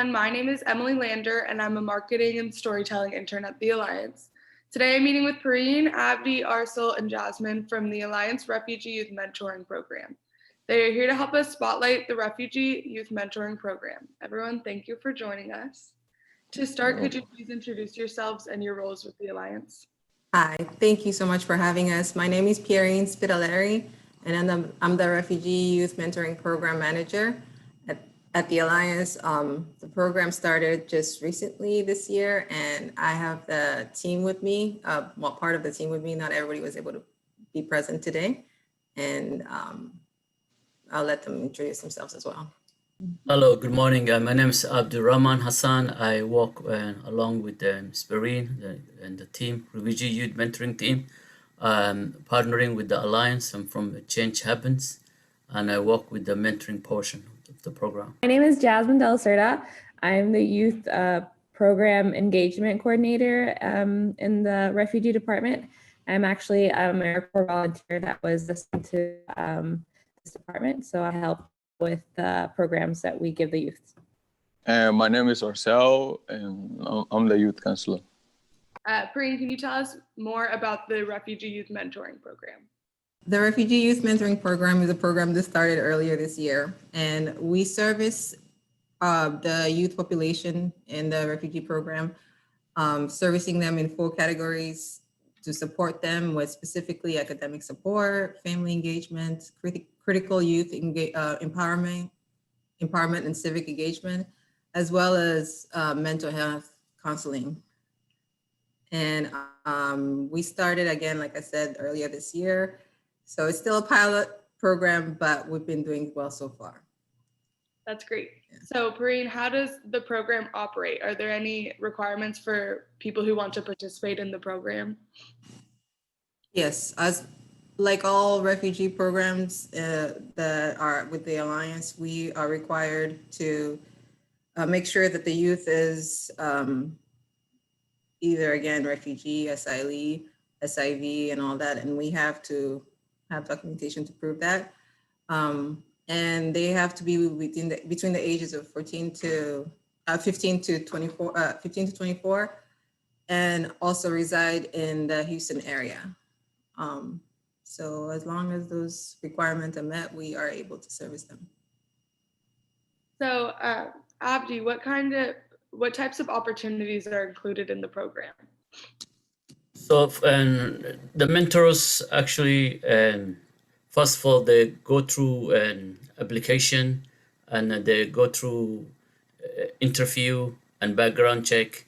everyone. My name is Emily Lander, and I'm a marketing and storytelling intern at the Alliance. Today, I'm meeting with Pierrine, Abdi, Arsel, and Jasmine from the Alliance Refugee Youth Mentoring Program. They are here to help us spotlight the Refugee Youth Mentoring Program. Everyone, thank you for joining us. To start, could you please introduce yourselves and your roles with the Alliance? Hi, thank you so much for having us. My name is Pierrine Spitaleri, and I'm the Refugee Youth Mentoring Program Manager at the Alliance. The program started just recently this year, and I have the team with me, part of the team with me. Not everybody was able to be present today, and I'll let them introduce themselves as well. Hello, good morning. My name is Abdi Hassan. I work along with Pierrine and the team, Refugee Youth Mentoring team, partnering with the Alliance. I'm from Change Happens, and I work with the mentoring portion of the program. My name is Jasmine Del Cerda. I'm the Youth Program Engagement Coordinator in the Refugee Department. I'm actually a AmeriCorps volunteer that was assigned to this department, so I help with the programs that we give the youth. My name is Arsel, and I'm the youth counselor. Pierrine, can you tell us more about the Refugee Youth Mentoring Program? The Refugee Youth Mentoring Program is a program that started earlier this year, and we service the youth population in the refugee program, servicing them in 4 categories to support them with specifically academic support, family engagement, critical youth empowerment and civic engagement, as well as mental health counseling. And we started again, like I said, earlier this year. So it's still a pilot program, but we've been doing well so far. That's great. Yeah. So Pierrine, how does the program operate? Are there any requirements for people who want to participate in the program? Yes, as like all refugee programs that are with the Alliance, we are required to make sure that the youth is either, again, refugee, asylee, SIV, and all that, and we have to have documentation to prove that. And they have to be between the ages of 15 to 24, and also reside in the Houston area. So as long as those requirements are met, we are able to service them. So Abdi, what types of opportunities are included in the program? So the mentors actually, first of all, they go through an application, and they go through interview and background check,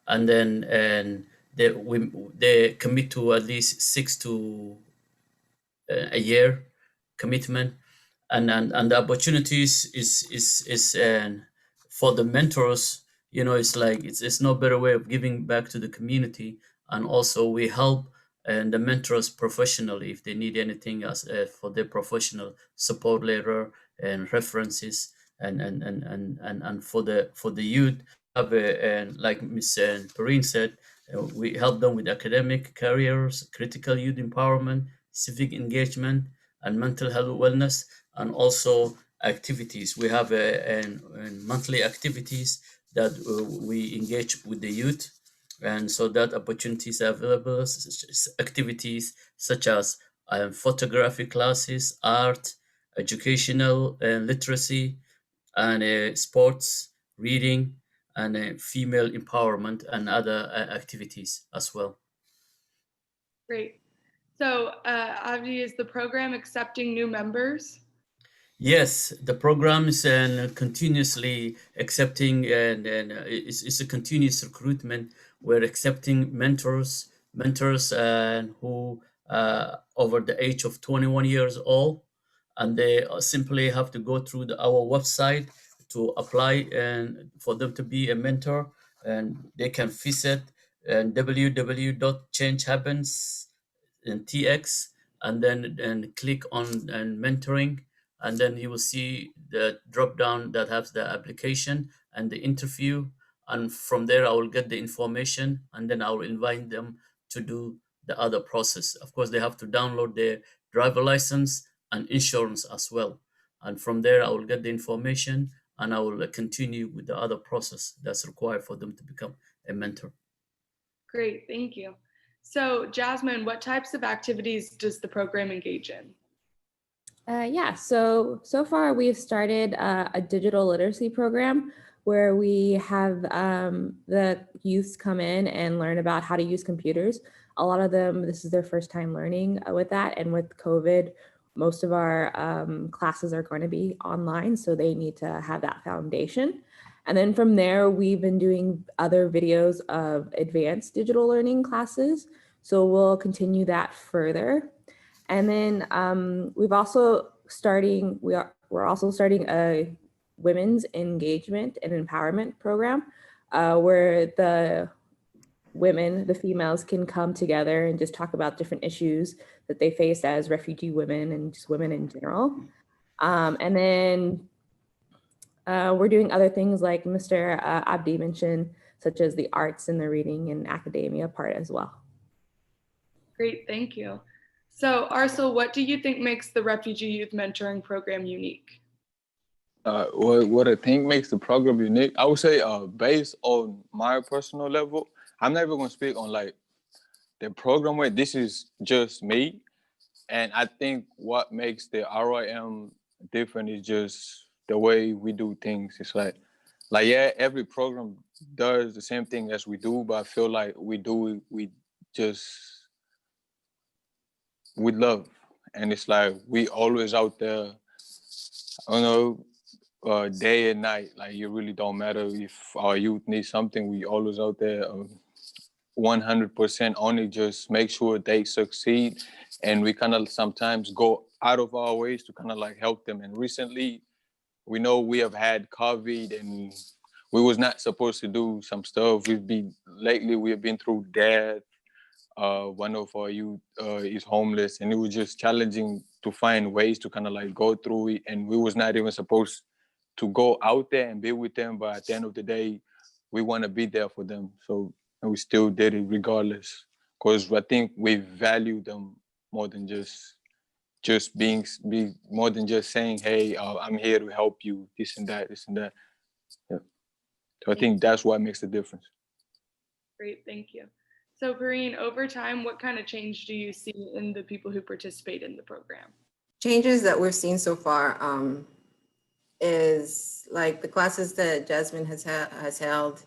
and then they commit to at least 6 to a year commitment, and the opportunities is for the mentors. You know, it's like it's no better way of giving back to the community, and also we help and the mentors professionally if they need anything as for their professional support later and references, and for the youth have and like Miss Pierrine said, we help them with academic careers, critical youth empowerment, civic engagement, and mental health wellness, and also activities. We have monthly activities that we engage with the youth, and so that opportunities are available. Activities such as photography classes, art, educational literacy, and sports, reading, and female empowerment, and other activities as well. Great. So, Abdi, is the program accepting new members? Yes, the program is continuously accepting, and it's a continuous recruitment. We're accepting mentors who over the age of 21 years old, and they simply have to go through our website to apply and for them to be a mentor, and they can visit www.changehappens.tx, and then click on mentoring, and then you will see the drop down that has the application and the interview, and from there I will get the information, and then I will invite them to do the other process. Of course, they have to download their driver license and insurance as well, and from there I will get the information, and I will continue with the other process that's required for them to become a mentor. Great, thank you. So Jasmine, what types of activities does the program engage in? Yeah, so far we've started a digital literacy program where we have the youths come in and learn about how to use computers. A lot of them, this is their first time learning with that. And with COVID, most of our classes are going to be online, so they need to have that foundation. And then from there, we've been doing other videos of advanced digital learning classes. So we'll continue that further. And then we're also starting a women's engagement and empowerment program where the females can come together and just talk about different issues that they face as refugee women and just women in general. And then we're doing other things like Mr. Abdi mentioned, such as the arts and the reading and academia part as well. Great, thank you. So Arcel, what do you think makes the Refugee Youth Mentoring Program unique? What I think makes the program unique, I would say based on my personal level, I'm never going to speak on like the program way. This is just me. And I think what makes the RIM different is just the way we do things. It's like yeah, every program does the same thing as we do, but I feel like we with love. And it's like we always out there, I don't know, day and night. Like it really don't matter if our youth needs something, we always out there 100% only just make sure they succeed. And we kind of sometimes go out of our ways to kind of like help them. And recently, we know we have had COVID and we was not supposed to do some stuff. Lately we have been through death. One of our youth is homeless, and it was just challenging to find ways to kind of like go through it. And we was not even supposed to go out there and be with them, but at the end of the day, we want to be there for them. So and we still did it regardless, because I think we value them more than just be more than just saying, hey, I'm here to help you, this and that. Yeah. So I think that's what makes the difference. Great, thank you. So Pierrine, over time, what kind of change do you see in the people who participate in the program? Changes that we've seen so far is like the classes that Jasmine has held,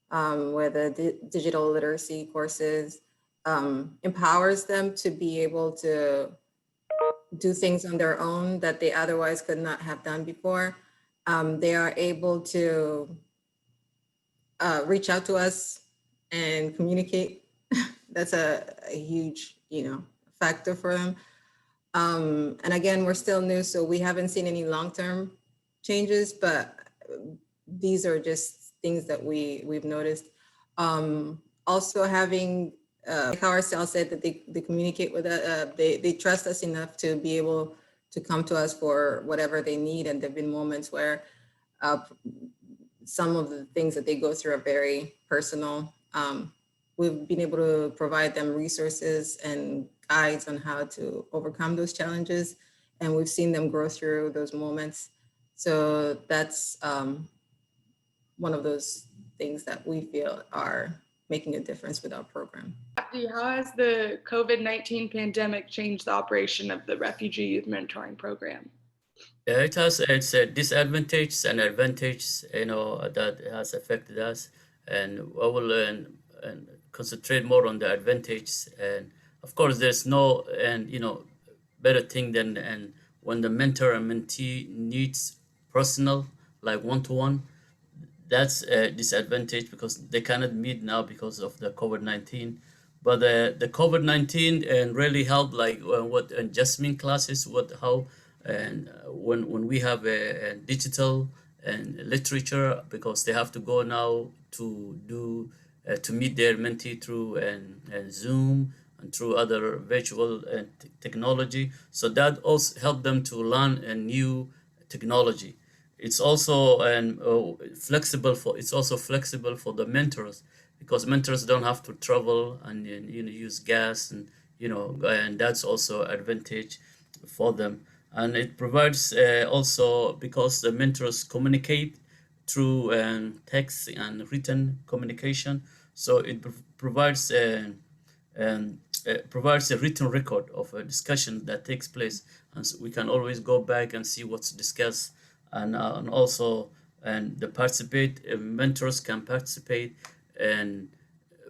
where the digital literacy courses empowers them to be able to do things on their own that they otherwise could not have done before. They are able to reach out to us and communicate. That's a huge, factor for them. And again, we're still new, so we haven't seen any long-term changes, but these are just things that we've noticed. Also having, like how Arcel said, that they communicate with us, they trust us enough to be able to come to us for whatever they need. And there've been moments where some of the things that they go through are very personal. We've been able to provide them resources and guides on how to overcome those challenges. And we've seen them grow through those moments. So that's one of those things that we feel are making a difference with our program. Abdi, how has the COVID-19 pandemic changed the operation of the Refugee Youth Mentoring Program? It has its disadvantages and advantages, that has affected us, and I will and concentrate more on the advantages. And of course, there's no better thing than and when the mentor and mentee needs personal, like one-to-one. That's a disadvantage because they cannot meet now because of the COVID-19. But the COVID-19 and really helped, like what adjustment classes, when we have a digital and literature, because they have to go now to do to meet their mentee through and Zoom and through other virtual technology. So that also helped them to learn a new technology. It's also flexible for the mentors, because mentors don't have to travel and use gas and that's also advantage for them. And it provides also because the mentors communicate through text and written communication. So it provides provides a written record of a discussion that takes place, and so we can always go back and see what's discussed, and also the mentors can participate and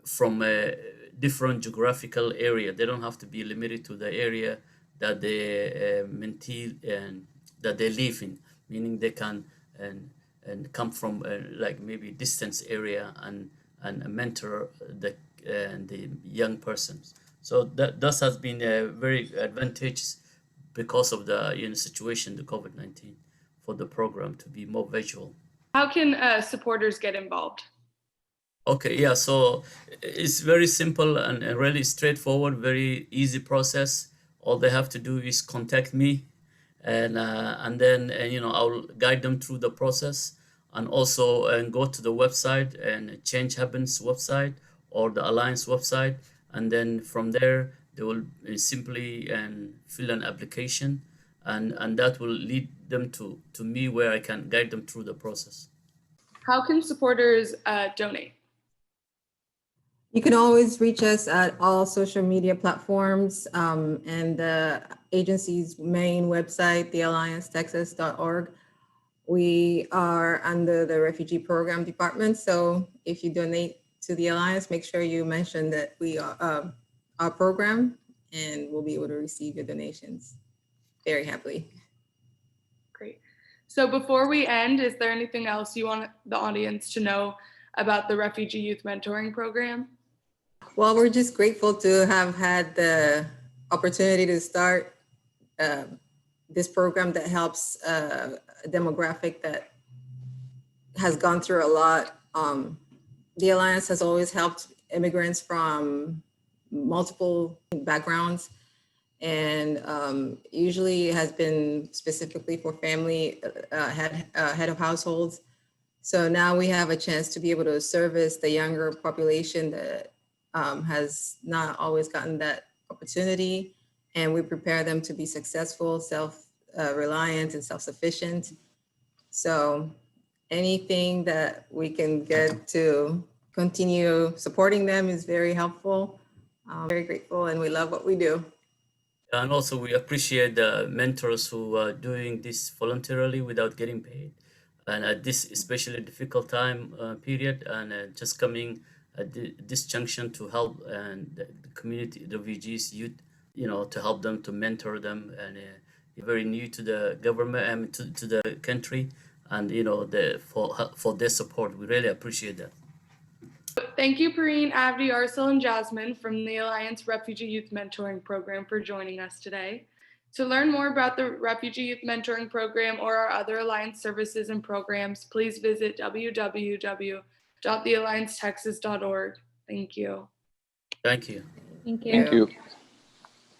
from a different geographical area. They don't have to be limited to the area that they mentee and that they live in, meaning they can and come from like maybe distance area and mentor the young persons. So that has been very advantageous because of the situation, the COVID-19, for the program to be more visual. How can supporters get involved? Okay, yeah, so it's very simple and really straightforward, very easy process. All they have to do is contact me, and then I'll guide them through the process, and also go to the website and Change Happens website or the Alliance website, and then from there they will simply fill an application, and that will lead them to me where I can guide them through the process. How can supporters donate? You can always reach us at all social media platforms and the agency's main website, thealliancetexas.org. We are under the Refugee Program Department, so if you donate to the Alliance, make sure you mention that we are our program, and we'll be able to receive your donations very happily. Great. So before we end, is there anything else you want the audience to know about the Refugee Youth Mentoring Program? Well, we're just grateful to have had the opportunity to start this program that helps a demographic that has gone through a lot. The Alliance has always helped immigrants from multiple backgrounds, and usually it has been specifically for family head of households. So now we have a chance to be able to service the younger population that has not always gotten that opportunity, and we prepare them to be successful, self-reliant and self-sufficient. So anything that we can get to continue supporting them is very helpful. Very grateful, and we love what we do. And also we appreciate the mentors who are doing this voluntarily without getting paid. And at this especially difficult time period, and just coming at this junction to help and the community, the refugees, youth, to help them, to mentor them, and you're very new to the government and to the country, and for their support, we really appreciate that. Thank you, Pierrine, Abdi, Arsel, and Jasmine from the Alliance Refugee Youth Mentoring Program for joining us today. To learn more about the Refugee Youth Mentoring Program or our other Alliance services and programs, please visit www.thealliancetexas.org. Thank you. Thank you. Thank you. Thank you.